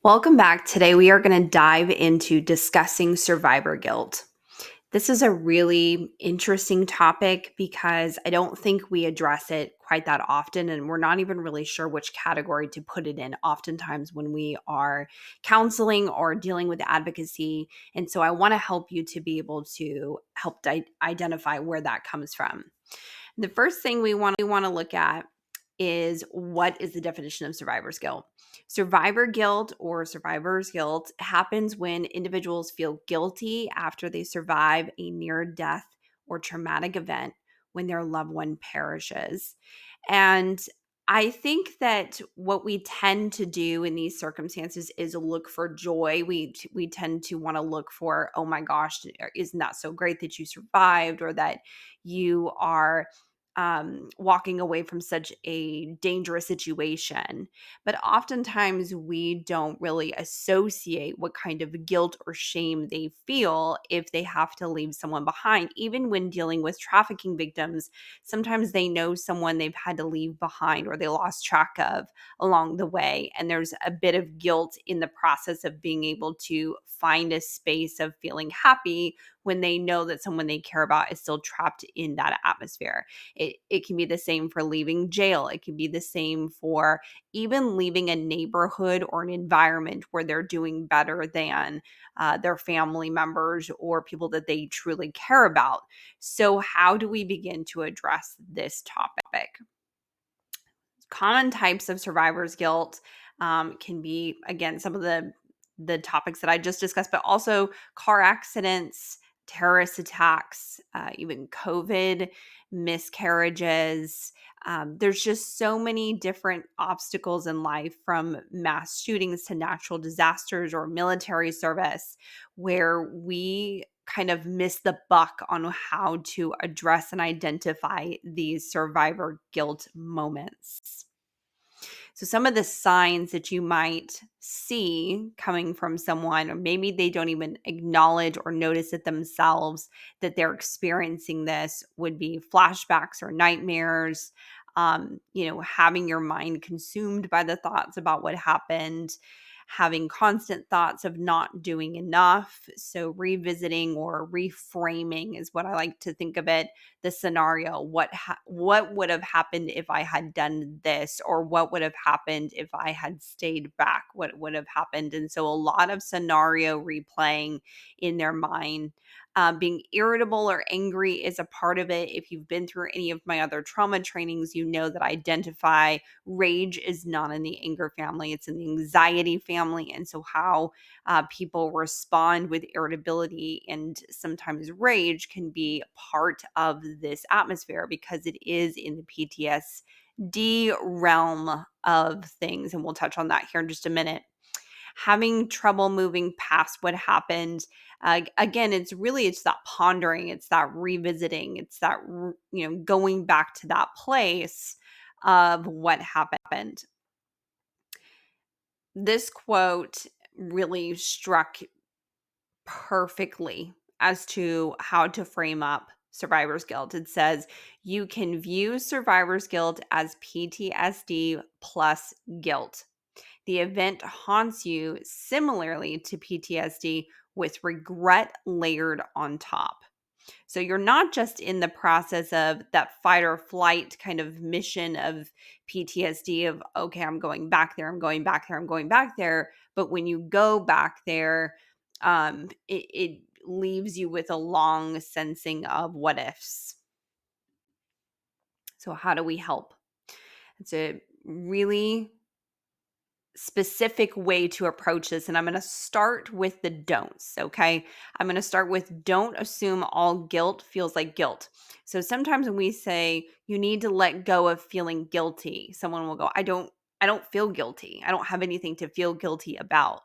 Welcome back. Today we are going to dive into discussing survivor guilt. This is a really interesting topic because I don't think we address it quite that often, and we're not even really sure which category to put it in oftentimes when we are counseling or dealing with advocacy. And so I want to help you to be able to help identify where that comes from. The first thing we want to look at is what is the definition of survivor's guilt? Survivor guilt or survivor's guilt happens when individuals feel guilty after they survive a near death or traumatic event when their loved one perishes. And I think that what we tend to do in these circumstances is look for joy. We tend to want to look for, oh my gosh, isn't that so great that you survived, or that you are walking away from such a dangerous situation. But oftentimes we don't really associate what kind of guilt or shame they feel if they have to leave someone behind. Even when dealing with trafficking victims, sometimes they know someone they've had to leave behind or they lost track of along the way. And there's a bit of guilt in the process of being able to find a space of feeling happy when they know that someone they care about is still trapped in that atmosphere. It can be the same for leaving jail. It can be the same for even leaving a neighborhood or an environment where they're doing better than their family members or people that they truly care about. So, how do we begin to address this topic? Common types of survivor's guilt can be, again, some of the topics that I just discussed, but also car accidents, terrorist attacks, even COVID, miscarriages. There's just so many different obstacles in life, from mass shootings to natural disasters or military service, where we kind of miss the buck on how to address and identify these survivor guilt moments. So, some of the signs that you might see coming from someone, or maybe they don't even acknowledge or notice it themselves that they're experiencing this, would be flashbacks or nightmares, having your mind consumed by the thoughts about what happened, having constant thoughts of not doing enough. So, revisiting or reframing is what I like to think of it, the scenario. What would have happened if I had done this, or what would have happened if I had stayed back? What would have happened? And so a lot of scenario replaying in their mind. Being irritable or angry is a part of it. If you've been through any of my other trauma trainings, you know that I identify rage is not in the anger family, it's in the anxiety family. And so how people respond with irritability and sometimes rage can be part of this atmosphere, because it is in the PTSD realm of things. And we'll touch on that here in just a minute. Having trouble moving past what happened. Again, it's that pondering, it's that revisiting, it's that, going back to that place of what happened. This quote really struck perfectly as to how to frame up survivor's guilt. It says, you can view survivor's guilt as PTSD plus guilt. The event haunts you similarly to PTSD, with regret layered on top. So you're not just in the process of that fight or flight kind of mission of PTSD of, okay, I'm going back there, I'm going back there, I'm going back there. But when you go back there, it leaves you with a long sensing of what ifs. So how do we help? It's a really specific way to approach this. And I'm going to start with the don'ts. Okay. I'm going to start with, don't assume all guilt feels like guilt. So sometimes when we say you need to let go of feeling guilty, someone will go, I don't feel guilty. I don't have anything to feel guilty about.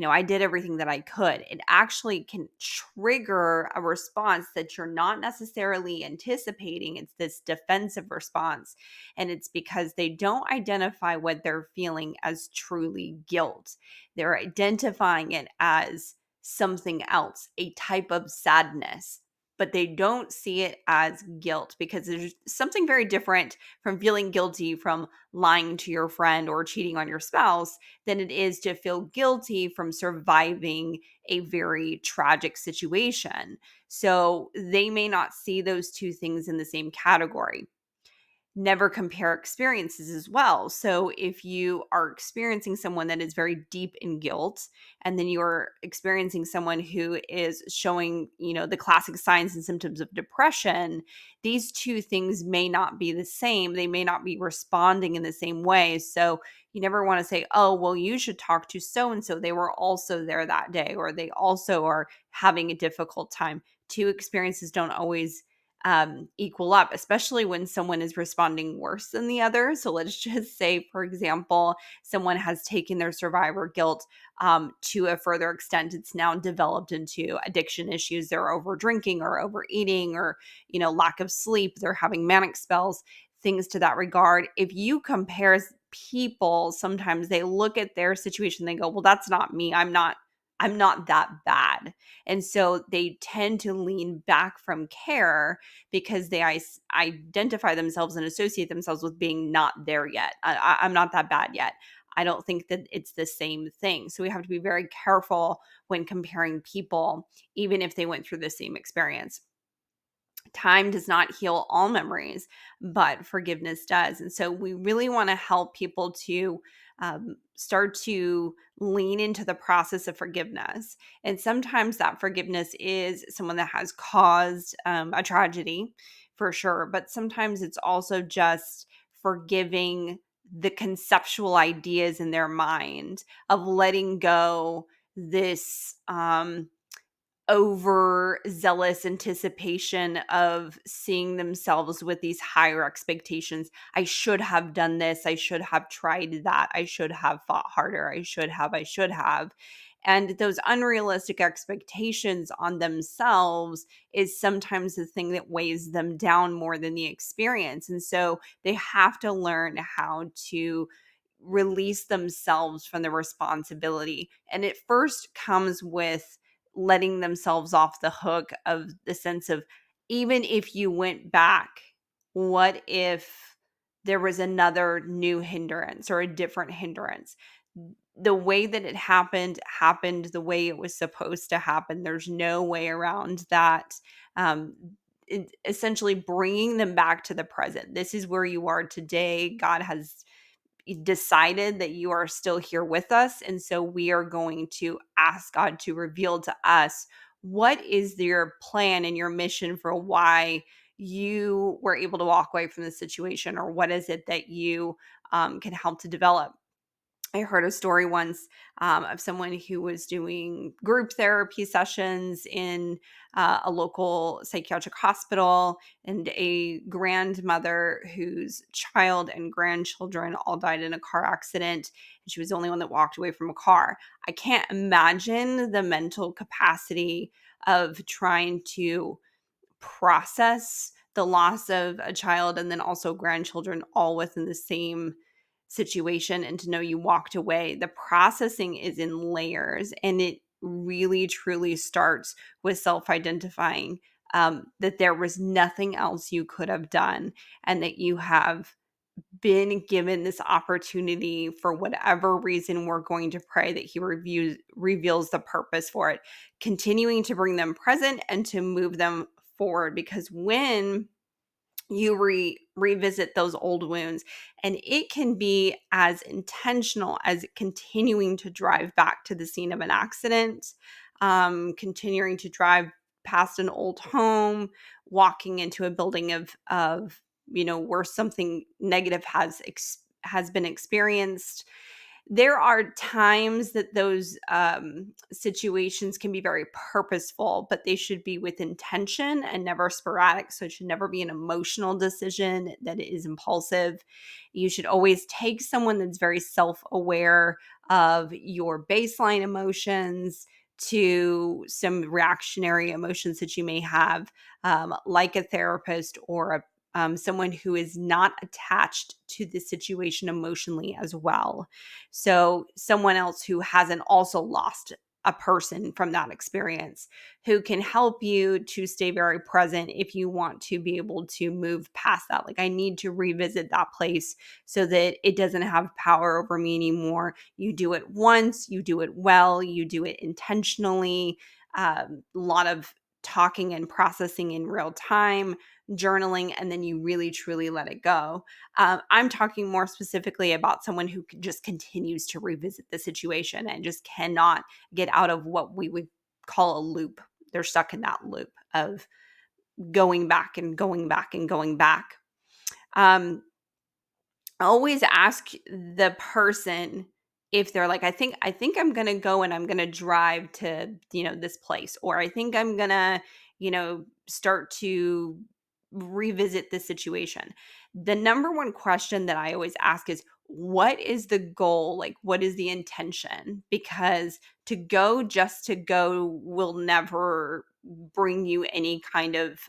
I did everything that I could. It actually can trigger a response that you're not necessarily anticipating. It's this defensive response. And it's because they don't identify what they're feeling as truly guilt. They're identifying it as something else, a type of sadness. but they don't see it as guilt, because there's something very different from feeling guilty from lying to your friend or cheating on your spouse than it is to feel guilty from surviving a very tragic situation. So they may not see those two things in the same category. Never compare experiences as well. So if you are experiencing someone that is very deep in guilt, and then you're experiencing someone who is showing, the classic signs and symptoms of depression, these two things may not be the same. They may not be responding in the same way. So you never want to say, oh, well, you should talk to so and so. They were also there that day, or they also are having a difficult time. Two experiences don't always equal up, especially when someone is responding worse than the other. So let's just say, for example, someone has taken their survivor guilt to a further extent. It's now developed into addiction issues. They're over drinking or overeating, or, lack of sleep. They're having manic spells, things to that regard. If you compare people, sometimes they look at their situation, they go, well, that's not me. I'm not that bad. And so they tend to lean back from care because they identify themselves and associate themselves with being not there yet. I'm not that bad yet. I don't think that it's the same thing. So we have to be very careful when comparing people, even if they went through the same experience. Time does not heal all memories, but forgiveness does. And so we really want to help people to start to lean into the process of forgiveness. And sometimes that forgiveness is someone that has caused a tragedy, for sure. But sometimes it's also just forgiving the conceptual ideas in their mind of letting go this overzealous anticipation of seeing themselves with these higher expectations. I should have done this. I should have tried that. I should have fought harder. I should have. And those unrealistic expectations on themselves is sometimes the thing that weighs them down more than the experience. And so they have to learn how to release themselves from the responsibility. And it first comes with letting themselves off the hook of the sense of, even if you went back, what if there was another new hindrance or a different hindrance? The way that it happened the way it was supposed to happen. There's no way around that. Um, Essentially bringing them back to the present. This is where you are today. God has decided that you are still here with us. And so we are going to ask God to reveal to us, what is your plan and your mission for why you were able to walk away from the situation, or what is it that you can help to develop. I heard a story once of someone who was doing group therapy sessions in a local psychiatric hospital, and a grandmother whose child and grandchildren all died in a car accident. And she was the only one that walked away from a car. I can't imagine the mental capacity of trying to process the loss of a child and then also grandchildren all within the same situation, and to know you walked away. The processing is in layers, and it really truly starts with self-identifying that there was nothing else you could have done, and that you have been given this opportunity. For whatever reason, we're going to pray that he reveals the purpose for it, continuing to bring them present and to move them forward. Because when you revisit those old wounds, and it can be as intentional as continuing to drive back to the scene of an accident, continuing to drive past an old home, walking into a building of where something negative has been experienced. There are times that those situations can be very purposeful, but they should be with intention and never sporadic. So it should never be an emotional decision that is impulsive. You should always take someone that's very self-aware of your baseline emotions to some reactionary emotions that you may have, like a therapist or someone who is not attached to the situation emotionally as well. So someone else who hasn't also lost a person from that experience who can help you to stay very present if you want to be able to move past that. Like, I need to revisit that place so that it doesn't have power over me anymore. You do it once, you do it well, you do it intentionally. A lot of talking and processing in real time, journaling, and then you really truly let it go. I'm talking more specifically about someone who just continues to revisit the situation and just cannot get out of what we would call a loop. They're stuck in that loop of going back and going back and going back. Always ask the person if they're like, I think I'm going to go and I'm going to drive to, this place, or I think I'm going to, start to revisit the situation. The number one question that I always ask is, what is the goal? Like, what is the intention? Because to go just to go will never bring you any kind of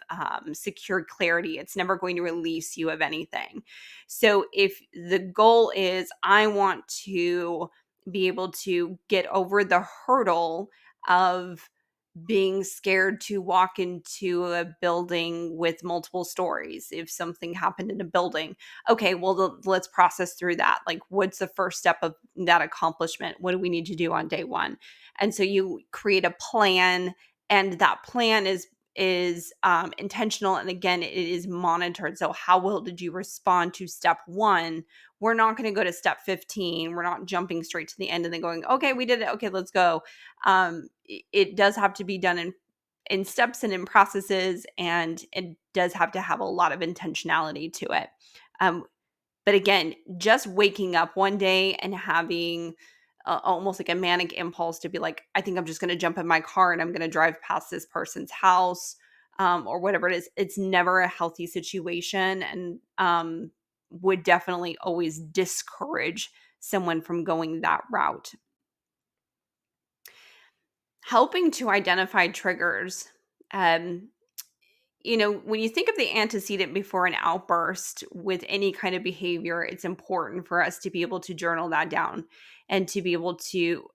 secure clarity. It's never going to release you of anything. So if the goal is, I want to be able to get over the hurdle of being scared to walk into a building with multiple stories if something happened in a building. Okay, well, let's process through that. Like, what's the first step of that accomplishment? What do we need to do on day one? And so you create a plan, and that plan is intentional, and again, it is monitored. So how well did you respond to step one? We're not going to go to step 15. We're not jumping straight to the end and then going, okay, we did it, okay, let's go. It does have to be done in steps and in processes, and it does have to have a lot of intentionality to it. But again, just waking up one day and having almost like a manic impulse to be like, I think I'm just going to jump in my car and I'm going to drive past this person's house, or whatever it is. It's never a healthy situation, and would definitely always discourage someone from going that route. Helping to identify triggers. Um, when you think of the antecedent before an outburst with any kind of behavior, it's important for us to be able to journal that down and to be able to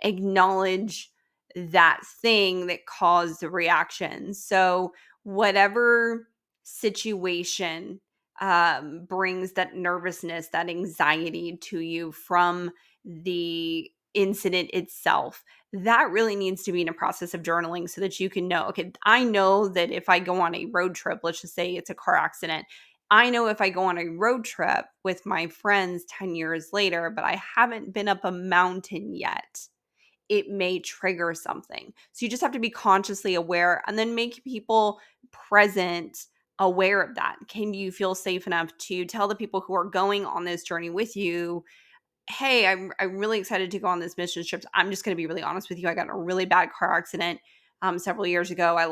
acknowledge that thing that caused the reaction. So, whatever situation brings that nervousness, that anxiety to you from the incident itself, that really needs to be in a process of journaling so that you can know, okay, I know that if I go on a road trip, let's just say it's a car accident. I know if I go on a road trip with my friends 10 years later, but I haven't been up a mountain yet, it may trigger something. So you just have to be consciously aware and then make people present aware of that. Can you feel safe enough to tell the people who are going on this journey with you, hey, I'm really excited to go on this mission trip. I'm just going to be really honest with you. I got in a really bad car accident several years ago. I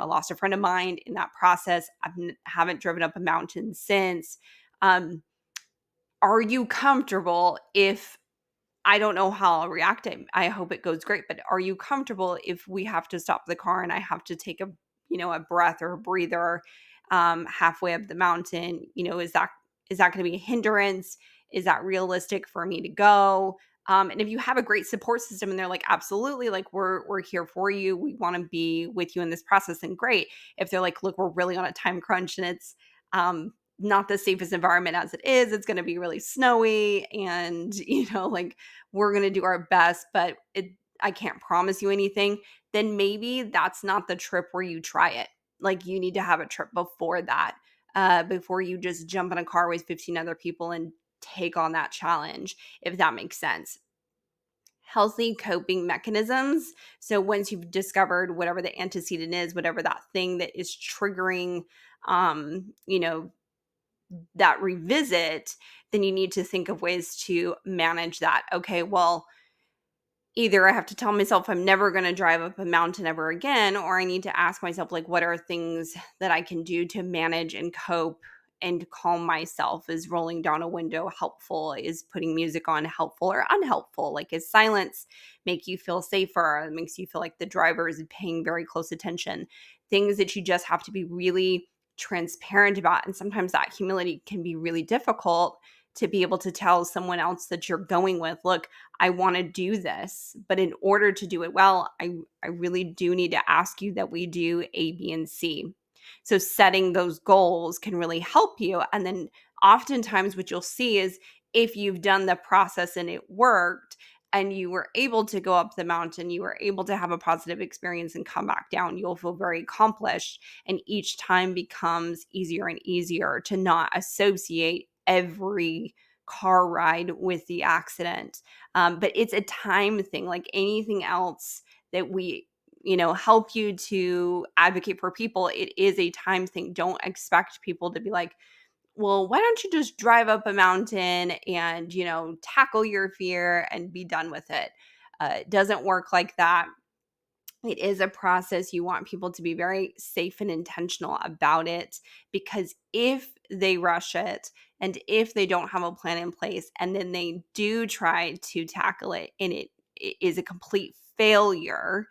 lost a friend of mine in that process. Haven't driven up a mountain since. Are you comfortable if I don't know how I'll react? I hope it goes great, but are you comfortable if we have to stop the car and I have to take a breath or a breather halfway up the mountain? Is that going to be a hindrance? Is that realistic for me to go? And if you have a great support system and they're like, absolutely, like we're here for you, we want to be with you in this process, and great. If they're like, look, we're really on a time crunch and it's not the safest environment as it is, it's going to be really snowy, and like we're going to do our best, but I can't promise you anything, then maybe that's not the trip where you try it. Like, you need to have a trip before that, before you just jump in a car with 15 other people and take on that challenge, if that makes sense. Healthy coping mechanisms. So once you've discovered whatever the antecedent is, whatever that thing that is triggering, um, you know, that revisit, then you need to think of ways to manage that. Okay, well, either I have to tell myself I'm never going to drive up a mountain ever again, or I need to ask myself, like, what are things that I can do to manage and cope and calm myself? Is rolling down a window helpful? Is putting music on helpful or unhelpful? Like, is silence make you feel safer? It makes you feel like the driver is paying very close attention. Things that you just have to be really transparent about. And sometimes that humility can be really difficult to be able to tell someone else that you're going with, look, I want to do this, but in order to do it well, I really do need to ask you that we do A, B, and C. So setting those goals can really help you. And then oftentimes what you'll see is if you've done the process and it worked and you were able to go up the mountain, you were able to have a positive experience and come back down, you'll feel very accomplished. And each time becomes easier and easier to not associate every car ride with the accident. But it's a time thing, like anything else that we help you to advocate for people. It is a time thing. Don't expect people to be like, well, why don't you just drive up a mountain and, tackle your fear and be done with it? It doesn't work like that. It is a process. You want people to be very safe and intentional about it, because if they rush it and if they don't have a plan in place and then they do try to tackle it and it is a complete failure,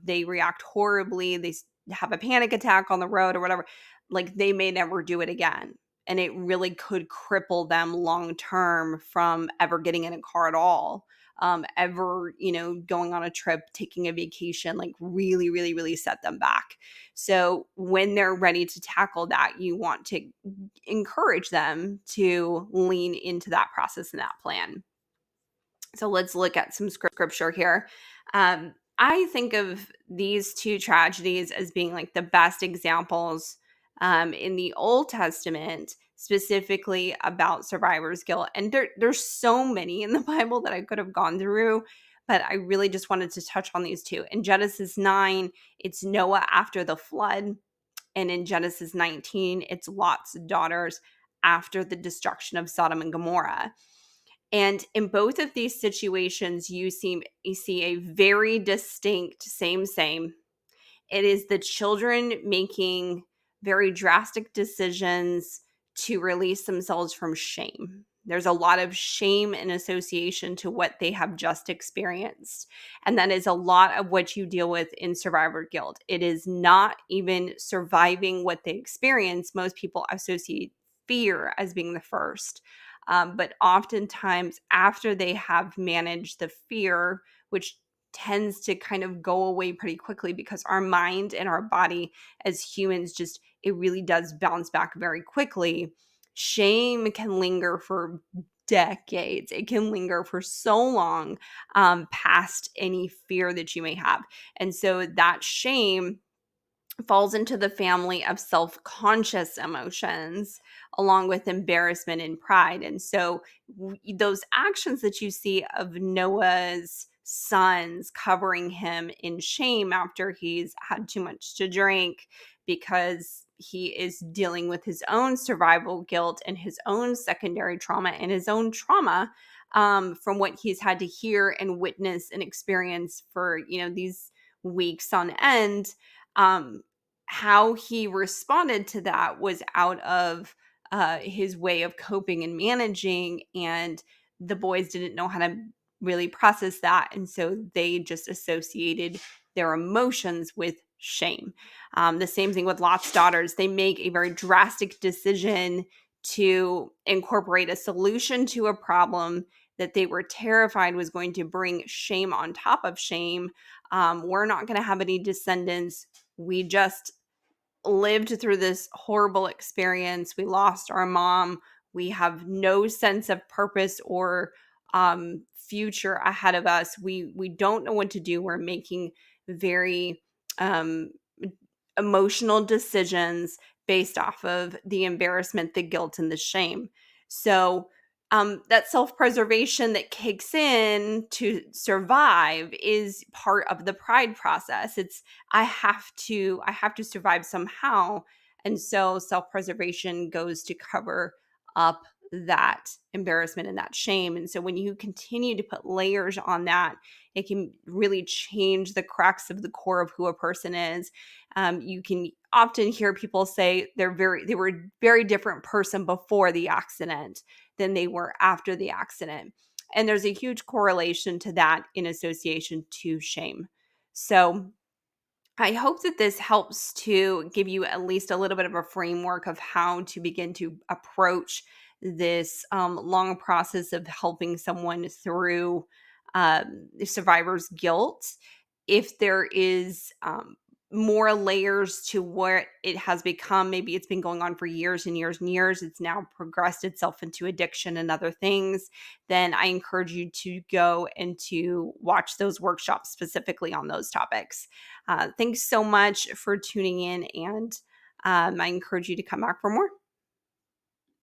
they react horribly, have a panic attack on the road or whatever, like they may never do it again. And it really could cripple them long term from ever getting in a car at all, ever, going on a trip, taking a vacation, like really, really, really set them back. So when they're ready to tackle that, you want to encourage them to lean into that process and that plan. So let's look at some scripture here. I think of these two tragedies as being like the best examples in the Old Testament, specifically about survivor's guilt. And there's so many in the Bible that I could have gone through, but I really just wanted to touch on these two. In Genesis 9, it's Noah after the flood. And in Genesis 19, it's Lot's daughters after the destruction of Sodom and Gomorrah. And in both of these situations, you see a very distinct same. It is the children making very drastic decisions to release themselves from shame. There's a lot of shame in association to what they have just experienced. And that is a lot of what you deal with in survivor guilt. It is not even surviving what they experience. Most people associate fear as being the first. But oftentimes, after they have managed the fear, which tends to kind of go away pretty quickly because our mind and our body as humans just, it really does bounce back very quickly. Shame can linger for decades. It can linger for so long, past any fear that you may have. And so that shame falls into the family of self-conscious emotions along with embarrassment and pride. And so those actions that you see of Noah's sons covering him in shame after he's had too much to drink, because he is dealing with his own survival guilt and his own secondary trauma and his own trauma, from what he's had to hear and witness and experience for these weeks on end. um, how he responded to that was out of his way of coping and managing, and the boys didn't know how to really process that, and so they just associated their emotions with shame. The same thing with Lot's daughters. They make a very drastic decision to incorporate a solution to a problem that they were terrified was going to bring shame on top of shame. We're not going to have any descendants. We just lived through this horrible experience. We lost our mom. We have no sense of purpose or future ahead of us. We don't know what to do. We're making very um, emotional decisions based off of the embarrassment, the guilt, and the shame. So that self-preservation that kicks in to survive is part of the pride process. It's I have to survive somehow. And so self-preservation goes to cover up that embarrassment and that shame. And so when you continue to put layers on that, it can really change the cracks of the core of who a person is. You can often hear people say they were a very different person before the accident than they were after the accident. And there's a huge correlation to that in association to shame. So I hope that this helps to give you at least a little bit of a framework of how to begin to approach this long process of helping someone through survivor's guilt. If there is more layers to what it has become, maybe it's been going on for years and years and years, it's now progressed itself into addiction and other things, then I encourage you to go and to watch those workshops specifically on those topics. Thanks so much for tuning in, and I encourage you to come back for more.